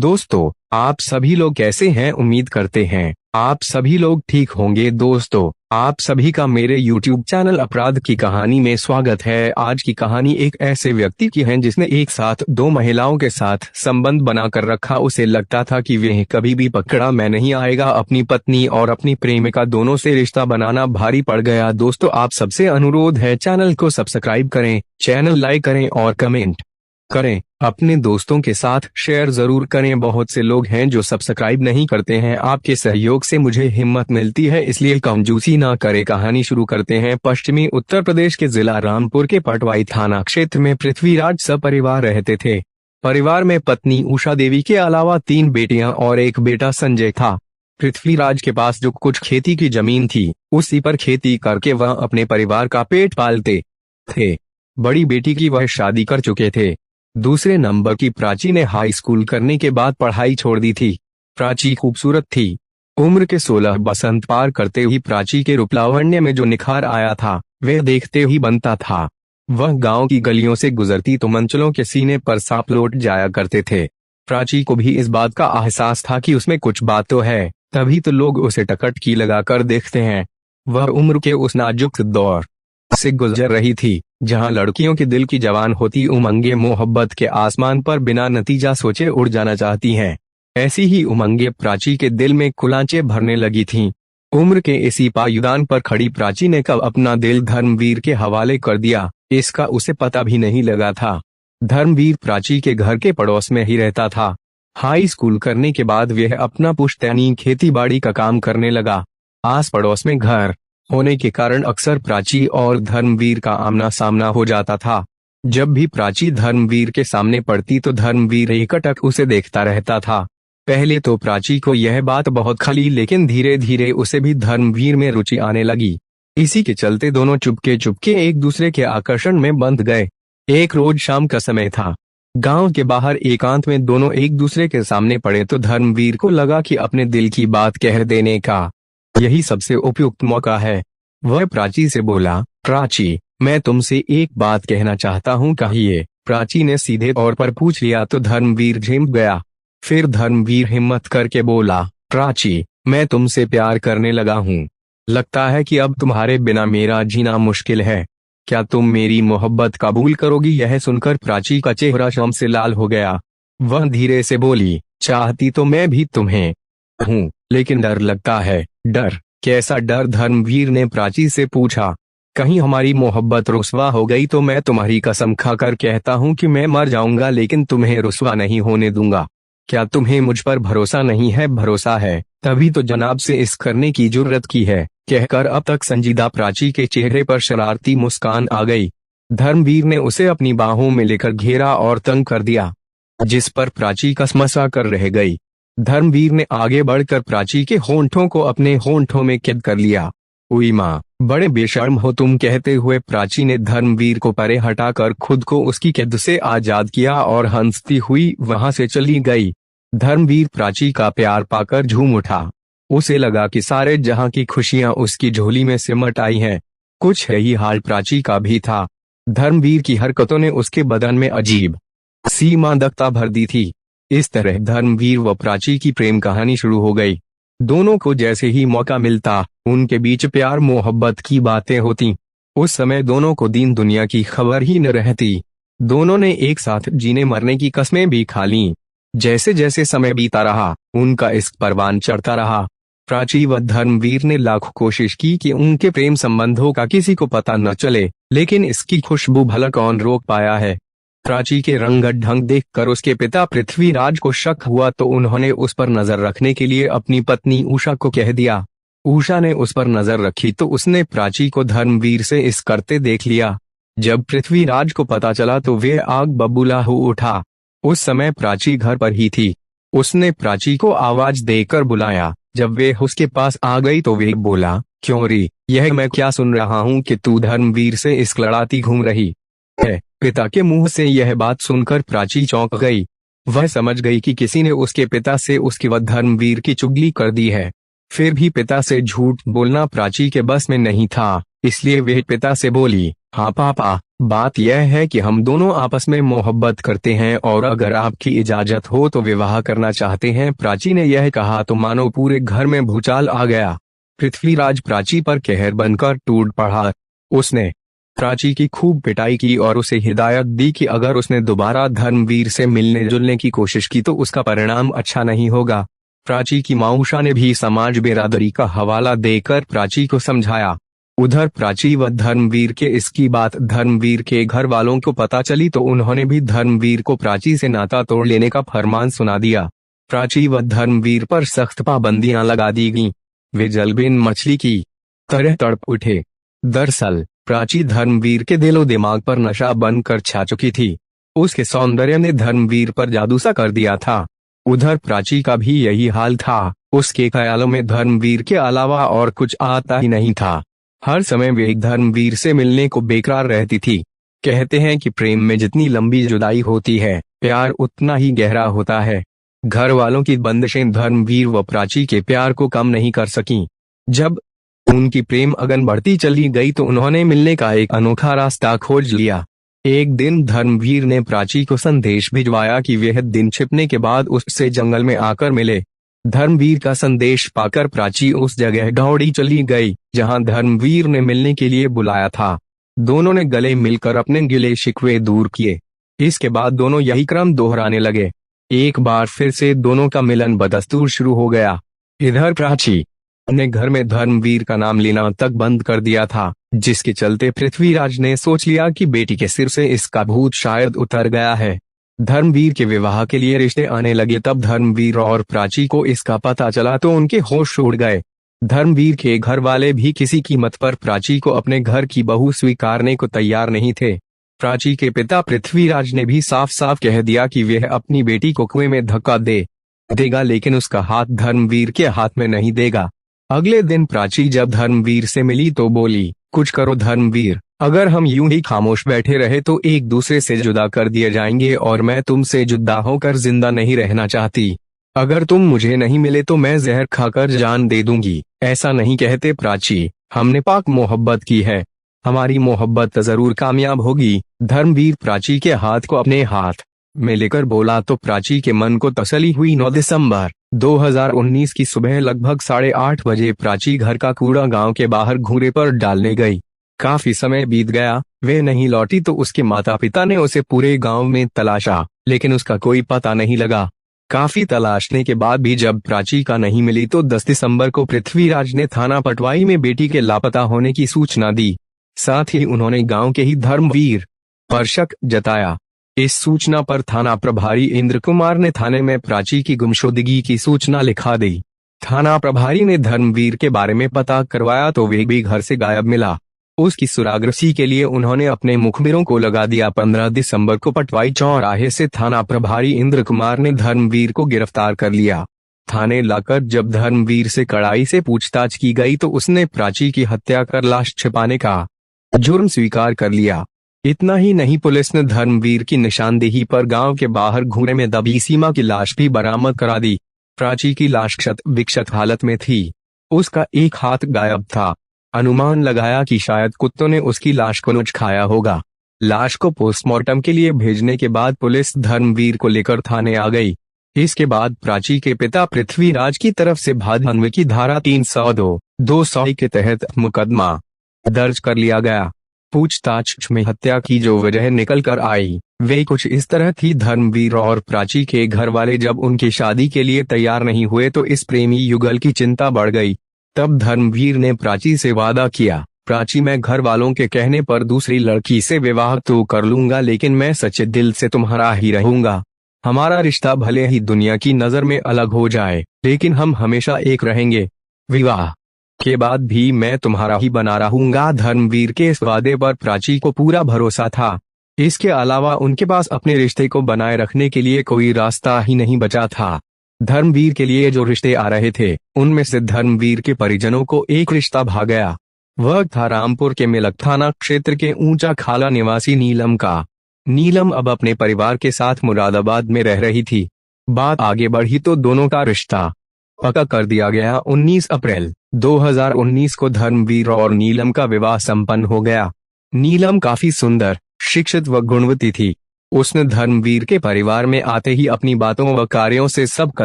दोस्तों, आप सभी लोग कैसे हैं? उम्मीद करते हैं आप सभी लोग ठीक होंगे। दोस्तों, आप सभी का मेरे YouTube चैनल अपराध की कहानी में स्वागत है। आज की कहानी एक ऐसे व्यक्ति की है जिसने एक साथ दो महिलाओं के साथ संबंध बनाकर रखा। उसे लगता था कि वह कभी भी पकड़ा में नहीं आएगा। अपनी पत्नी और अपनी प्रेमिका दोनों से रिश्ता बनाना भारी पड़ गया। दोस्तों, आप सबसे अनुरोध है चैनल को सब्सक्राइब करें, चैनल लाइक करें और कमेंट करें। अपने दोस्तों के साथ शेयर जरूर करें। बहुत से लोग हैं जो सब्सक्राइब नहीं करते हैं। आपके सहयोग से मुझे हिम्मत मिलती है, इसलिए कंजूसी ना करें। कहानी शुरू करते हैं। पश्चिमी उत्तर प्रदेश के जिला रामपुर के पटवाई थाना क्षेत्र में पृथ्वीराज सपरिवार रहते थे। परिवार में पत्नी उषा देवी के अलावा 3 बेटियां और एक बेटा संजय था। पृथ्वीराज के पास जो कुछ खेती की जमीन थी, उसी पर खेती करके वह अपने परिवार का पेट पालते थे। बड़ी बेटी की वह शादी कर चुके थे। दूसरे नंबर की प्राची ने हाई स्कूल करने के बाद पढ़ाई छोड़ दी थी। प्राची खूबसूरत थी। उम्र के 16 बसंत पार करते ही प्राची के रूप लावण्य में जो निखार आया था, वह देखते ही बनता था। वह गांव की गलियों से गुजरती तो मंचलों के सीने पर सांप लौट जाया करते थे। प्राची को भी इस बात का एहसास था कि उसमें कुछ बात तो है, तभी तो लोग उसे टकटकी लगाकर देखते हैं। वह उम्र के उस नाजुक दौर से गुजर रही थी जहां लड़कियों के दिल की जवान होती उमंगे मोहब्बत के आसमान पर बिना नतीजा सोचे उड़ जाना चाहती हैं। ऐसी ही उमंगे प्राची के दिल में कुलांचे भरने लगी थीं। उम्र के इसी पायदान पर खड़ी प्राची ने कब अपना दिल धर्मवीर के हवाले कर दिया, इसका उसे पता भी नहीं लगा था। धर्मवीर प्राची के घर के पड़ोस में ही रहता था। हाई स्कूल करने के बाद वह अपना पुश्तैनी खेती बाड़ी का काम करने लगा। आस पड़ोस में घर होने के कारण अक्सर प्राची और धर्मवीर का आमना सामना हो जाता था। जब भी प्राची धर्मवीर के सामने पड़ती तो धर्मवीर एकटक उसे देखता रहता था। पहले तो प्राची को यह बात बहुत खली, लेकिन धीरे धीरे उसे भी धर्मवीर में रुचि आने लगी। इसी के चलते दोनों चुपके चुपके एक दूसरे के आकर्षण में बंध गए। एक रोज शाम का समय था। गांव के बाहर एकांत में दोनों एक दूसरे के सामने पड़े तो धर्मवीर को लगा कि अपने दिल की बात कह देने का यही सबसे उपयुक्त मौका है। वह प्राची से बोला, प्राची, मैं तुमसे एक बात कहना चाहता हूँ, कहिए। प्राची ने सीधे तौर पर पूछ लिया तो धर्मवीर झिम गया। फिर धर्मवीर हिम्मत करके बोला, प्राची, मैं तुमसे प्यार करने लगा हूँ। लगता है कि अब तुम्हारे बिना मेरा जीना मुश्किल है। क्या तुम मेरी मोहब्बत कबूल करोगी? यह सुनकर प्राची का चेहरा शर्म से लाल हो गया। वह धीरे से बोली, चाहती तो मैं भी तुम्हें हूँ, लेकिन डर लगता है। डर? कैसा डर? धर्मवीर ने प्राची से पूछा। कहीं हमारी मोहब्बत रुस्वा हो गई तो मैं तुम्हारी कसम खाकर कहता हूँ कि मैं मर जाऊंगा, लेकिन तुम्हें रुस्वा नहीं होने दूंगा। क्या तुम्हें मुझ पर भरोसा नहीं है? भरोसा है, तभी तो जनाब से इस करने की जुर्रत की है, कहकर अब तक संजीदा प्राची के चेहरे पर शरारती मुस्कान आ गई। धर्मवीर ने उसे अपनी बाहों में लेकर घेरा और तंग कर दिया, जिस पर प्राची कसमसा कर रह गई। धर्मवीर ने आगे बढ़कर प्राची के होंठों को अपने होंठों में कैद कर लिया। उई माँ, बड़े बेशर्म हो तुम, कहते हुए प्राची ने धर्मवीर को परे हटाकर खुद को उसकी कैद से आजाद किया और हंसती हुई वहां से चली गई। धर्मवीर प्राची का प्यार पाकर झूम उठा। उसे लगा कि सारे जहां की खुशियां उसकी झोली में सिमट आई हैं। कुछ है ही हाल प्राची का भी था। धर्मवीर की हरकतों ने उसके बदन में अजीब सी मादकता भर दी थी। इस तरह धर्मवीर व प्राची की प्रेम कहानी शुरू हो गई। दोनों को जैसे ही मौका मिलता उनके बीच प्यार मोहब्बत की बातें होती। उस समय दोनों को दीन दुनिया की खबर ही न रहती। दोनों ने एक साथ जीने मरने की कस्में भी खा लीं। जैसे जैसे समय बीता रहा, उनका इश्क परवान चढ़ता रहा। प्राची व धर्मवीर ने लाख कोशिश की कि उनके प्रेम संबंधों का किसी को पता न चले, लेकिन इसकी खुशबू भला कौन रोक पाया है। प्राची के रंग ढंग देखकर उसके पिता पृथ्वीराज को शक हुआ तो उन्होंने उस पर नजर रखने के लिए अपनी पत्नी उषा को कह दिया। उषा ने उस पर नजर रखी तो उसने प्राची को धर्मवीर से इस करते देख लिया। जब पृथ्वीराज को पता चला तो वे आग बबूला हो उठा। उस समय प्राची घर पर ही थी। उसने प्राची को आवाज देकर बुलाया। जब वे उसके पास आ गई तो वे बोला, क्यों रे, यह मैं क्या सुन रहा हूँ कि तू धर्मवीर से इश्क लड़ाती घूम रही है। पिता के मुंह से यह बात सुनकर प्राची चौंक गई। वह समझ गई कि किसी ने उसके पिता से उसकी व धर्मवीर की चुगली कर दी है। फिर भी पिता से झूठ बोलना प्राची के बस में नहीं था, इसलिए वह पिता से बोली, हाँ पापा, बात यह है कि हम दोनों आपस में मोहब्बत करते हैं और अगर आपकी इजाजत हो तो विवाह करना चाहते हैं। प्राची ने यह कहा तो मानो पूरे घर में भूचाल आ गया। पृथ्वीराज प्राची पर कहर बनकर टूट पड़ा। उसने प्राची की खूब पिटाई की और उसे हिदायत दी कि अगर उसने दोबारा धर्मवीर से मिलने जुलने की कोशिश की तो उसका परिणाम अच्छा नहीं होगा। प्राची की माऊशा ने भी समाज बिरादरी का हवाला देकर प्राची को समझाया। उधर प्राची व धर्मवीर के इसकी बात धर्मवीर के घर वालों को पता चली तो उन्होंने भी धर्मवीर को प्राची से नाता तोड़ लेने का फरमान सुना दिया। प्राची व धर्मवीर पर सख्त पाबंदियां लगा दी गईं। वे जलबिन मछली की तरह तड़प उठे। दरअसल प्राची धर्मवीर के दिलो दिमाग पर नशा बनकर छा चुकी थी। उसके सौंदर्य ने धर्मवीर पर जादू सा कर दिया था। उधर प्राची का भी यही हाल था। उसके ख्यालों में धर्मवीर के अलावा और कुछ आता ही नहीं था। हर समय वे धर्मवीर से मिलने को बेकरार रहती थी। कहते हैं कि प्रेम में जितनी लंबी जुदाई होती है, प्यार उतना ही गहरा होता है। घर वालों की बंदिशें धर्मवीर व प्राची के प्यार को कम नहीं कर सकीं। जब उनकी प्रेम अगन बढ़ती चली गई तो उन्होंने मिलने का एक अनोखा रास्ता खोज लिया। एक दिन धर्मवीर ने प्राची को संदेश भिजवाया कि वह दिन छिपने के बाद उससे जंगल में आकर मिले। धर्मवीर का संदेश पाकर प्राची उस जगह दौड़ी चली गई जहां धर्मवीर ने मिलने के लिए बुलाया था। दोनों ने गले मिलकर अपने गिले शिकवे दूर किए। इसके बाद दोनों यही क्रम दोहराने लगे। एक बार फिर से दोनों का मिलन बदस्तूर शुरू हो गया। इधर प्राची ने घर में धर्मवीर का नाम लेना तक बंद कर दिया था, जिसके चलते पृथ्वीराज ने सोच लिया कि बेटी के सिर से इसका भूत शायद उतर गया है। धर्मवीर के विवाह के लिए रिश्ते आने लगे। तब धर्मवीर और प्राची को इसका पता चला तो उनके होश उड़ गए। धर्मवीर के घर वाले भी किसी कीमत पर प्राची को अपने घर की बहू स्वीकारने को तैयार नहीं थे। प्राची के पिता पृथ्वीराज ने भी साफ साफ कह दिया कि वह अपनी बेटी को कुएं में धक्का देगा, लेकिन उसका हाथ धर्मवीर के हाथ में नहीं देगा। अगले दिन प्राची जब धर्मवीर से मिली तो बोली, कुछ करो धर्मवीर, अगर हम यूं ही खामोश बैठे रहे तो एक दूसरे से जुदा कर दिए जाएंगे और मैं तुमसे जुदा होकर जिंदा नहीं रहना चाहती। अगर तुम मुझे नहीं मिले तो मैं जहर खाकर जान दे दूंगी। ऐसा नहीं कहते प्राची, हमने पाक मोहब्बत की है, हमारी मोहब्बत जरूर कामयाब होगी। धर्मवीर प्राची के हाथ को अपने हाथ में लेकर बोला तो प्राची के मन को तसल्ली हुई। 9 दिसंबर 2019 की सुबह लगभग 8:30 बजे प्राची घर का कूड़ा गांव के बाहर घूरे पर डालने गई। काफी समय बीत गया, वे नहीं लौटी तो उसके माता पिता ने उसे पूरे गांव में तलाशा, लेकिन उसका कोई पता नहीं लगा। काफी तलाशने के बाद भी जब प्राची का नहीं मिली तो 10 दिसंबर को पृथ्वीराज ने थाना पटवाई में बेटी के लापता होने की सूचना दी। साथ ही उन्होंने गांव के ही धर्मवीर पर शक जताया। इस सूचना पर थाना प्रभारी इंद्र कुमार ने थाने में प्राची की गुमशुदगी की सूचना लिखा दी। थाना प्रभारी ने धर्मवीर के बारे में पता करवाया तो वे भी घर से गायब मिला। उसकी सुरागरसी के लिए उन्होंने अपने मुखबिरों को लगा दिया। 15 दिसंबर को पटवाई चौराहे से थाना प्रभारी इंद्र कुमार ने धर्मवीर को गिरफ्तार कर लिया। थाने लाकर जब धर्मवीर से कड़ाई से पूछताछ की गई तो उसने प्राची की हत्या कर लाश छिपाने का जुर्म स्वीकार कर लिया। इतना ही नहीं, पुलिस ने धर्मवीर की निशानदेही पर गांव के बाहर घूरे में दबी सीमा की लाश भी बरामद करा दी। प्राची की लाश क्षत विक्षत हालत में थी। उसका एक हाथ गायब था। अनुमान लगाया कि शायद कुत्तों ने उसकी लाश को नोच खाया होगा। लाश को पोस्टमार्टम के लिए भेजने के बाद पुलिस धर्मवीर को लेकर थाने आ गई। इसके बाद प्राची के पिता पृथ्वीराज की तरफ से भादनवे की धारा 302 के तहत मुकदमा दर्ज कर लिया गया। पूछताछ में हत्या की जो वजह निकल कर आई वे कुछ इस तरह थी। धर्मवीर और प्राची के घर वाले जब उनकी शादी के लिए तैयार नहीं हुए तो इस प्रेमी युगल की चिंता बढ़ गई। तब धर्मवीर ने प्राची से वादा किया, प्राची, मैं घर वालों के कहने पर दूसरी लड़की से विवाह तो कर लूंगा, लेकिन मैं सच्चे दिल से तुम्हारा ही रहूंगा। हमारा रिश्ता भले ही दुनिया की नजर में अलग हो जाए, लेकिन हम हमेशा एक रहेंगे। विवाह के बाद भी मैं तुम्हारा ही बना रहूंगा। धर्मवीर के इस वादे पर प्राची को पूरा भरोसा था। इसके अलावा उनके पास अपने रिश्ते को बनाए रखने के लिए कोई रास्ता ही नहीं बचा था। धर्मवीर के लिए जो रिश्ते आ रहे थे उनमें से धर्मवीर के परिजनों को एक रिश्ता भा गया। वह था रामपुर के मेलक थाना क्षेत्र के ऊंचा खाला निवासी नीलम का। नीलम अब अपने परिवार के साथ मुरादाबाद में रह रही थी। बात आगे बढ़ी तो दोनों का रिश्ता पक्का कर दिया गया। 19 अप्रैल 2019 को धर्मवीर और नीलम का विवाह संपन्न हो गया। नीलम काफी सुंदर, शिक्षित व गुणवती थी। उसने धर्मवीर के परिवार में आते ही अपनी बातों व कार्यों से सबका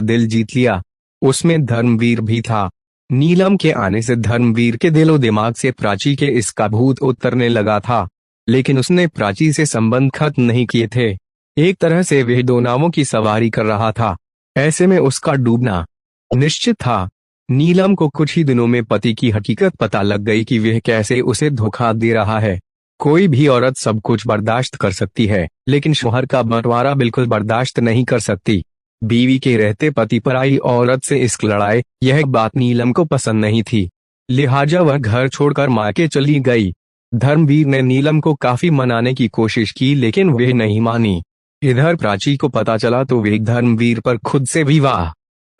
दिल जीत लिया। उसमें धर्मवीर भी था। नीलम के आने से धर्मवीर के दिलो दिमाग से प्राची के इसका भूत उतरने लगा था, लेकिन उसने प्राची से संबंध खत्म नहीं किए थे। एक तरह से वह दो नावों की सवारी कर रहा था। ऐसे में उसका डूबना निश्चित था। नीलम को कुछ ही दिनों में पति की हकीकत पता लग गई कि वह कैसे उसे धोखा दे रहा है। कोई भी औरत सब कुछ बर्दाश्त कर सकती है, लेकिन शौहर का बंटवारा बिल्कुल बर्दाश्त नहीं कर सकती। बीवी के रहते पति पराई औरत से इश्क लड़ाए, यह बात नीलम को पसंद नहीं थी। लिहाजा वह घर छोड़कर मायके चली गई। धर्मवीर ने नीलम को काफी मनाने की कोशिश की, लेकिन वह नहीं मानी। इधर प्राची को पता चला तो वे धर्मवीर पर खुद से विवाह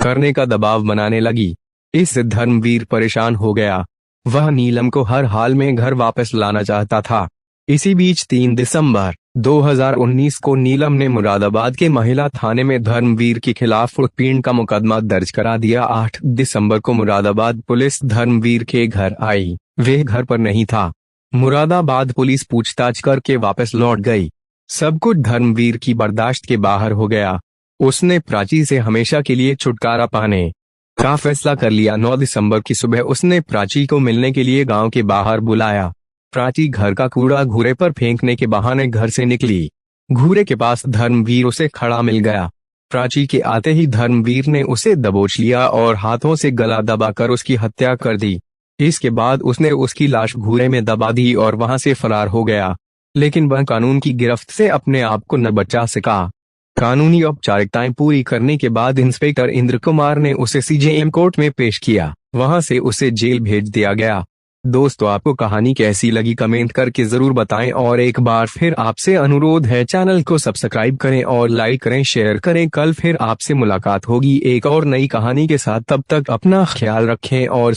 करने का दबाव बनाने लगी। इससे धर्मवीर परेशान हो गया। वह नीलम को हर हाल में घर वापस लाना चाहता था। इसी बीच 3 दिसंबर 2019 को नीलम ने मुरादाबाद के महिला थाने में धर्मवीर के खिलाफ उत्पीड़न का मुकदमा दर्ज करा दिया। 8 दिसंबर को मुरादाबाद पुलिस धर्मवीर के घर आई। वह घर पर नहीं था। मुरादाबाद पुलिस पूछताछ करके वापस लौट गई। सब कुछ धर्मवीर की बर्दाश्त के बाहर हो गया। उसने प्राची से हमेशा के लिए छुटकारा पाने का फैसला कर लिया। 9 दिसंबर की सुबह उसने प्राची को मिलने के लिए गांव के बाहर बुलाया। प्राची घर का कूड़ा घूरे पर फेंकने के बहाने घर से निकली। घूरे के पास धर्मवीर उसे खड़ा मिल गया। प्राची के आते ही धर्मवीर ने उसे दबोच लिया और हाथों से गला दबाकर उसकी हत्या कर दी। इसके बाद उसने उसकी लाश घूरे में दबा दी और वहां से फरार हो गया, लेकिन वह कानून की गिरफ्त से अपने आप को न बचा सका। कानूनी औपचारिकताएं पूरी करने के बाद इंस्पेक्टर इंद्र कुमार ने उसे सीजेएम कोर्ट में पेश किया। वहां से उसे जेल भेज दिया गया। दोस्तों, आपको कहानी कैसी लगी कमेंट करके जरूर बताएं और एक बार फिर आपसे अनुरोध है, चैनल को सब्सक्राइब करें और लाइक करें, शेयर करें। कल फिर आपसे मुलाकात होगी एक और नई कहानी के साथ। तब तक अपना ख्याल रखें और